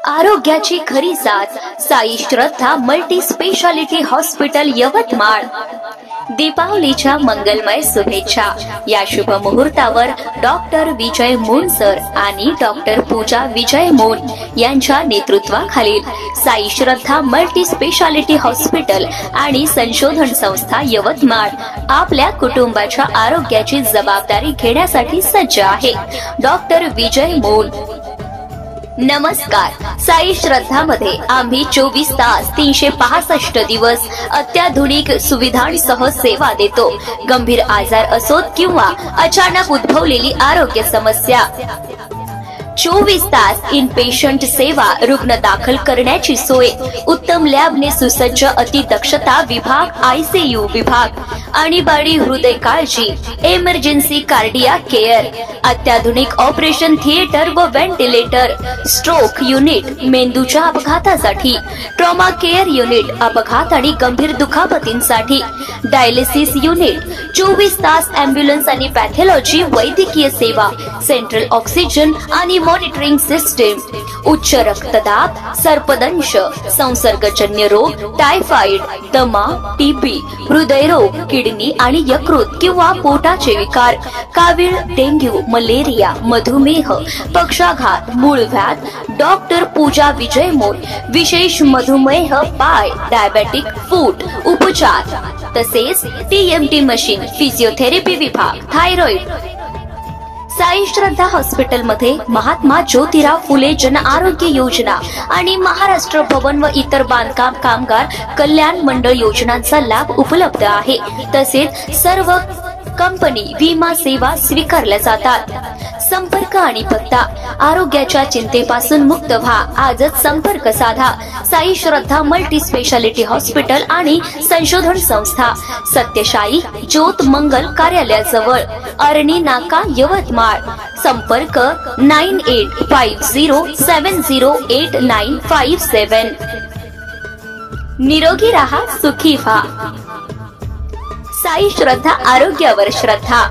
आरोग्याची खरी साथ साई श्रद्धा मल्टी स्पेशालिटी हॉस्पिटल यवतमाळ। दीपावलीच्या मंगलमय शुभेच्छा। या शुभ मुहूर्तावर डॉक्टर विजय मून सर आणि डॉक्टर पूजा विजय मून यांच्या नेतृत्वाखालील साई श्रद्धा मल्टी स्पेशालिटी हॉस्पिटल आणि संशोधन संस्था यवतमाळ आपल्या कुटुंबाच्या आरोग्याची जबाबदारी घेण्यासाठी सज्ज आहे। डॉक्टर विजय मून। नमस्कार। साई श्रद्धा मध्ये आम्ही 24 तास 365 दिवस अत्याधुनिक सुविधांसह सेवा देतो। गंभीर आजार असोत किंवा अचानक उद्भवलेली आरोग्य समस्या, 24 तास इनपेशंट सेवा, रुग्ण दाखल करण्याची सोय, उत्तम लॅबने सुसज्ज अतिदक्षता विभाग, ICU विभाग, आणीबाणी हृदय काळजी, इमर्जन्सी कार्डियाक केअर, अत्याधुनिक ऑपरेशन थिएटर व व्हेंटिलेटर, स्ट्रोक युनिट, मेंदूच्या अपघातासाठी, ट्रॉमा केअर युनिट, अपघात आणि गंभीर दुखापतींसाठी, डायलिसिस युनिट, 24 तास अँब्युलन्स आणि पॅथॉलॉजी वैद्यकीय सेवा, सेंट्रल ऑक्सिजन आणि मॉनिटरिंग सिस्टीम, उच्च रक्तदाब, सर्पदंश, संसर्गजन्य रोग, टायफॉइड, दमा, TB, हृदयरोग, किडनी आणि यकृत किंवा पोटाचे विकार, कावीळ, डेंग्यू, मलेरिया, मधुमेह, पक्षाघात, मूळव्याध, डॉक्टर पूजा विजय मून, विशेष मधुमेह, पाय, डायबेटिक फूट उपचार, तसेच TMT मशीन, फिजिओथेरपी विभाग, थायरॉइड। साई श्रद्धा हॉस्पिटल मध्ये महात्मा ज्योतिराव फुले जन आरोग्य योजना आणि महाराष्ट्र भवन व इतर बांधकाम कामगार कल्याण मंडळ योजनांचा लाभ उपलब्ध आहे। तसेच सर्व कंपनी विमा सेवा स्वीकारल्या जातात। संपर्क आणि पत्ता। आरोग्याच्या चिंतेपासून मुक्त व्हा, आजच संपर्क साधा। साई श्रद्धा मल्टी स्पेशालिटी हॉस्पिटल आणि संशोधन संस्था, सत्यशाई ज्योत मंगल कार्यालयाजवळ, अरणी नाका, यवतमाळ। संपर्क 9850708957। निरोगी रहा, सुखी व्हा। साई श्रद्धा, आरोग्यावर श्रद्धा।